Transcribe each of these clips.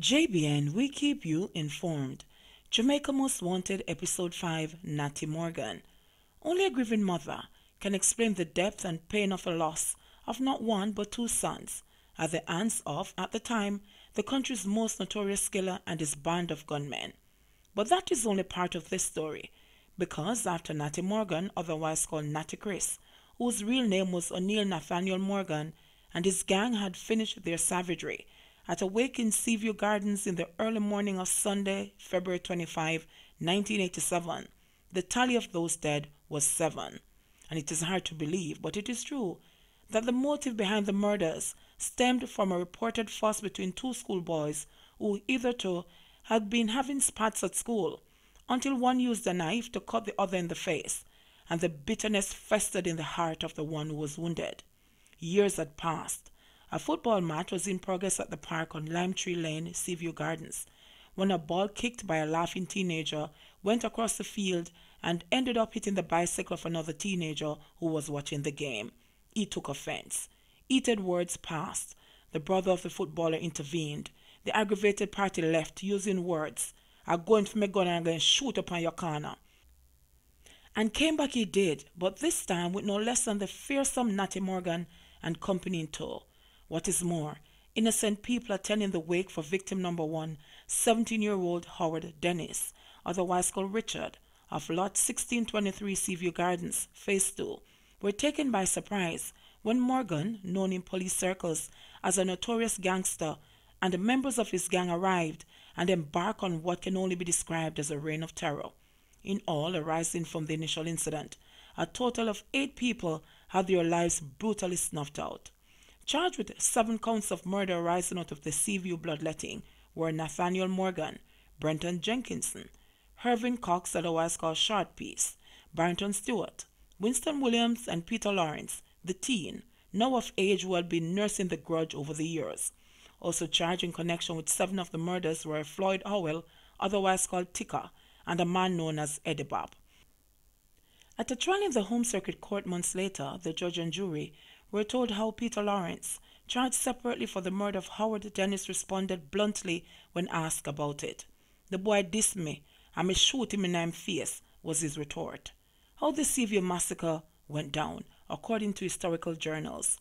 JBN, we keep you informed. Jamaica Most Wanted Episode 5, Natty Morgan. Only a grieving mother can explain the depth and pain of the loss of not one but two sons at the hands of, at the time, the country's most notorious killer and his band of gunmen. But that is only part of this story, because after Natty Morgan, otherwise called Natty Kris, whose real name was Oneil Nathaniel Morgan, and his gang had finished their savagery at a wake in Seaview Gardens in the early morning of Sunday, February 25, 1987, the tally of those dead was 7. And it is hard to believe, but it is true, that the motive behind the murders stemmed from a reported fuss between two schoolboys who hitherto had been having spats at school, until one used a knife to cut the other in the face, and the bitterness festered in the heart of the one who was wounded. Years had passed. A football match was in progress at the park on Lime Tree Lane, Seaview Gardens, when a ball kicked by a laughing teenager went across the field and ended up hitting the bicycle of another teenager who was watching the game. He took offense. Heated words passed. The brother of the footballer intervened. The aggravated party left, using words, "I'm going for my gun and I'm going to shoot upon your corner." And came back he did, but this time with no less than the fearsome Natty Morgan and company in tow. What is more, innocent people attending the wake for victim number 1, 17-year-old Howard Dennis, otherwise called Richard, of lot 1623 Seaview Gardens, Phase 2, were taken by surprise when Morgan, known in police circles as a notorious gangster, and the members of his gang arrived and embarked on what can only be described as a reign of terror. In all, arising from the initial incident, a total of 8 people had their lives brutally snuffed out. Charged with 7 counts of murder arising out of the Seaview bloodletting were Nathaniel Morgan, Brenton Jenkinson, Hervin Cox, otherwise called Shortpiece, Barrington Stewart, Winston Williams, and Peter Lawrence, the teen, now of age, who had been nursing the grudge over the years. Also charged in connection with 7 of the murders were Floyd Howell, otherwise called Tika, and a man known as Eddie Bob. At a trial in the Home Circuit Court months later, the judge and jury were told how Peter Lawrence, charged separately for the murder of Howard Dennis, responded bluntly when asked about it. "The boy dissed me, and me shoot him in him face," was his retort. How the Seaview massacre went down, according to historical journals.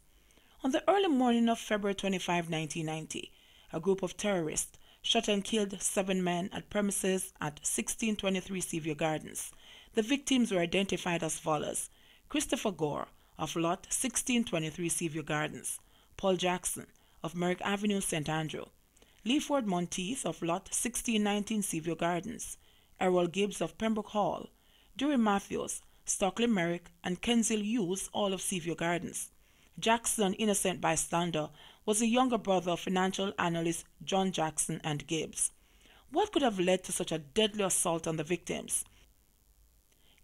On the early morning of February 25, 1990, a group of terrorists shot and killed 7 men at premises at 1623 Seaview Gardens. The victims were identified as follows: Christopher Gore, of lot 1623 Seaview Gardens; Paul Jackson, of Merrick Avenue, St. Andrew; Leaford Monteith, of lot 1619 Seaview Gardens; Errol Gibbs, of Pembroke Hall; Dewey Matthews, Stockley Merrick, and Kenzil Hughes, all of Seaview Gardens. Jackson, innocent bystander, was the younger brother of financial analyst John Jackson and Gibbs. What could have led to such a deadly assault on the victims?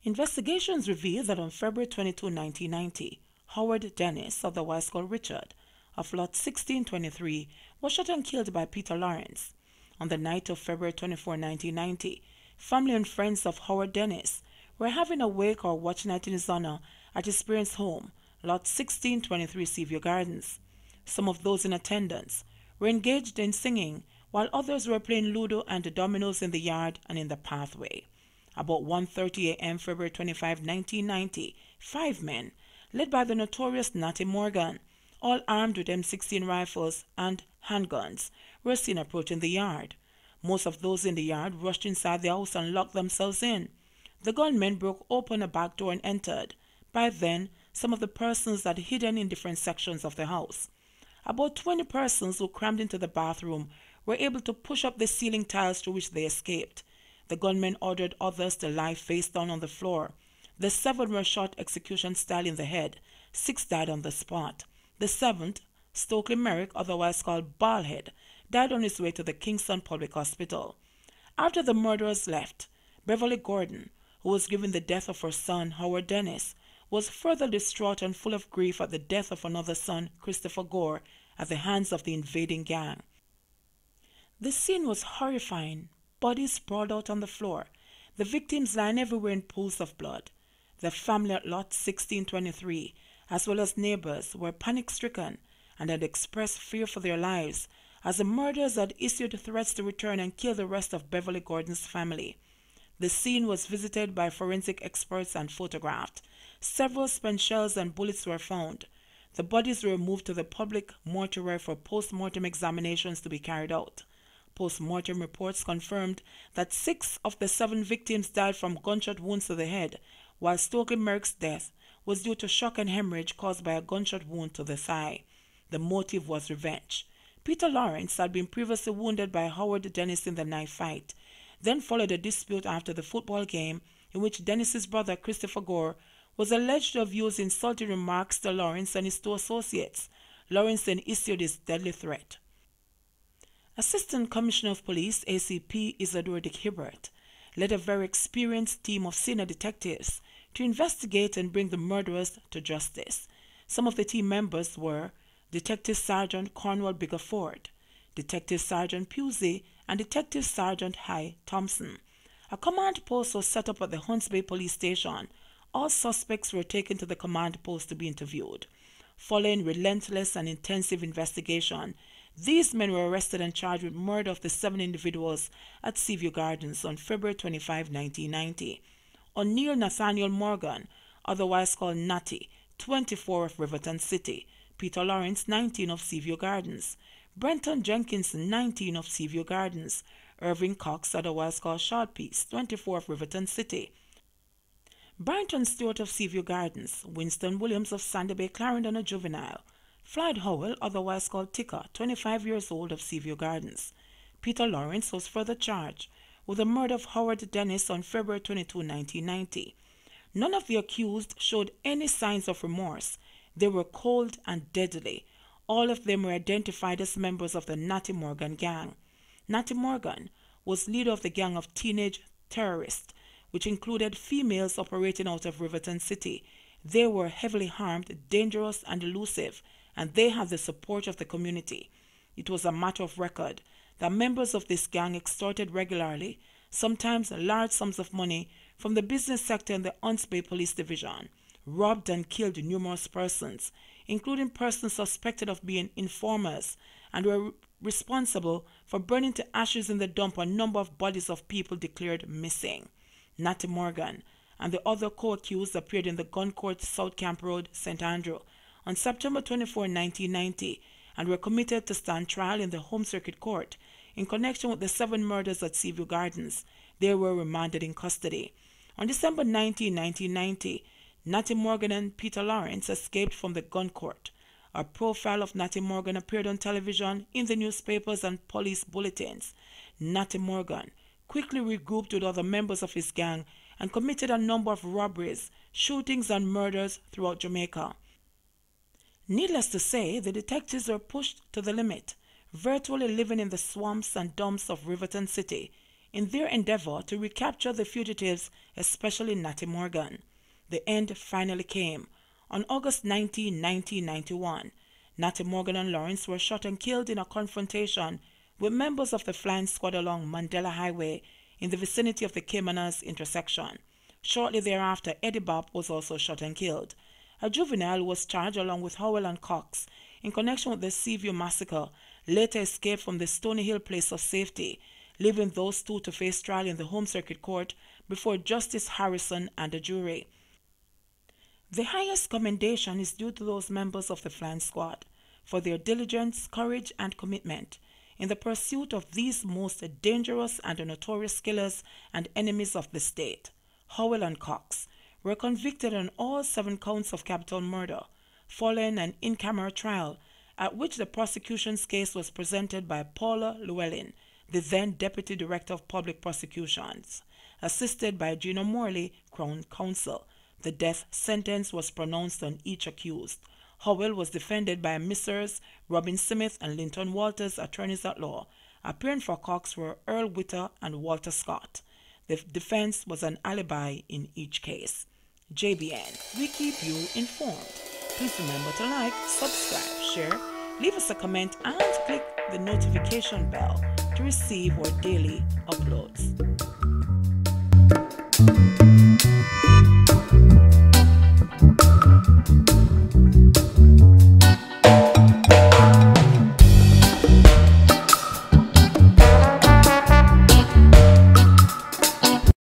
Investigations revealed that on February 22, 1990, Howard Dennis, otherwise called Richard, of lot 1623, was shot and killed by Peter Lawrence. On the night of February 24, 1990, family and friends of Howard Dennis were having a wake or watch night in his honor at his parents' home, lot 1623 Seaview Gardens. Some of those in attendance were engaged in singing, while others were playing Ludo and dominoes in the yard and in the pathway. About 1:30 a.m. February 25, 1990, 5 men, led by the notorious Natty Morgan, all armed with M16 rifles and handguns, were seen approaching the yard. Most of those in the yard rushed inside the house and locked themselves in. The gunmen broke open a back door and entered. By then, some of the persons had hidden in different sections of the house. About 20 persons who crammed into the bathroom were able to push up the ceiling tiles through which they escaped. The gunmen ordered others to lie face down on the floor. The 7 were shot execution style in the head. 6 died on the spot. The 7th, Stockley Merrick, otherwise called Ballhead, died on his way to the Kingston Public Hospital. After the murderers left, Beverly Gordon, who was grieving the death of her son, Howard Dennis, was further distraught and full of grief at the death of another son, Christopher Gore, at the hands of the invading gang. The scene was horrifying. Bodies sprawled out on the floor, the victims lying everywhere in pools of blood. The family at lot 1623, as well as neighbors, were panic-stricken and had expressed fear for their lives as the murderers had issued threats to return and kill the rest of Beverly Gordon's family. The scene was visited by forensic experts and photographed. Several spent shells and bullets were found. The bodies were moved to the public mortuary for post-mortem examinations to be carried out. Post-mortem reports confirmed that 6 of the 7 victims died from gunshot wounds to the head, while Stokely Merrick's death was due to shock and hemorrhage caused by a gunshot wound to the thigh. The motive was revenge. Peter Lawrence had been previously wounded by Howard Dennis in the knife fight. Then followed a dispute after the football game in which Dennis's brother Christopher Gore was alleged to have used insulting remarks to Lawrence and his 2 associates. Lawrence then issued his deadly threat. Assistant Commissioner of Police ACP Isadore Dick Hibbert led a very experienced team of senior detectives to investigate and bring the murderers to justice. Some of the team members were Detective Sergeant Cornwall Biggerford, Detective Sergeant Pusey, and Detective Sergeant Hy Thompson. A command post was set up at the Hunts Bay Police Station. All suspects were taken to the command post to be interviewed. Following relentless and intensive investigation, these men were arrested and charged with murder of the 7 individuals at Seaview Gardens on February 25, 1990. Oneil Nathaniel Morgan, otherwise called Natty, 24 of Riverton City, Peter Lawrence, 19 of Seaview Gardens, Brenton Jenkinson, 19 of Seaview Gardens, Irving Cox, otherwise called Shortpiece, 24 of Riverton City, Barrington Stewart of Seaview Gardens, Winston Williams of Sandy Bay Clarendon, a juvenile, Floyd Howell, otherwise called Ticker, 25 years old of Seaview Gardens. Peter Lawrence was further charged with the murder of Howard Dennis on February 22, 1990. None of the accused showed any signs of remorse. They were cold and deadly. All of them were identified as members of the Natty Morgan gang. Natty Morgan was leader of the gang of teenage terrorists, which included females operating out of Riverton City. They were heavily armed, dangerous, and elusive, and they had the support of the community. It was a matter of record that members of this gang extorted regularly, sometimes large sums of money, from the business sector in the Hunts Bay Police Division, robbed and killed numerous persons, including persons suspected of being informers, and were responsible for burning to ashes in the dump a number of bodies of people declared missing. Natty Morgan and the other co-accused appeared in the Gun Court, South Camp Road, St. Andrew, on September 24, 1990, and were committed to stand trial in the Home Circuit Court in connection with the 7 murders at Seaview Gardens. They were remanded in custody. On December 19, 1990, Natty Morgan and Peter Lawrence escaped from the Gun Court. A profile of Natty Morgan appeared on television, in the newspapers, and police bulletins. Natty Morgan quickly regrouped with other members of his gang and committed a number of robberies, shootings, and murders throughout Jamaica. Needless to say, the detectives were pushed to the limit, virtually living in the swamps and dumps of Riverton City, in their endeavor to recapture the fugitives, especially Natty Morgan. The end finally came. On August 19, 1991, Natty Morgan and Lawrence were shot and killed in a confrontation with members of the flying squad along Mandela Highway in the vicinity of the Caymanas intersection. Shortly thereafter, Eddie Bob was also shot and killed. A juvenile was charged along with Howell and Cox in connection with the Seaview massacre, later escaped from the Stony Hill place of safety, leaving those 2 to face trial in the Home Circuit Court before Justice Harrison and a jury. The highest commendation is due to those members of the flying squad for their diligence, courage, and commitment in the pursuit of these most dangerous and notorious killers and enemies of the state. Howell and Cox were convicted on all 7 counts of capital murder, following an in-camera trial at which the prosecution's case was presented by Paula Llewellyn, the then Deputy Director of Public Prosecutions, assisted by Gino Morley, Crown Counsel. The death sentence was pronounced on each accused. Howell was defended by Messrs. Robin Smith and Linton Walters, attorneys at law. Appearing for Cox were Earl Witter and Walter Scott. The defense was an alibi in each case. JBN, we keep you informed. Please remember to like, subscribe, share, leave us a comment, and click the notification bell to receive our daily uploads.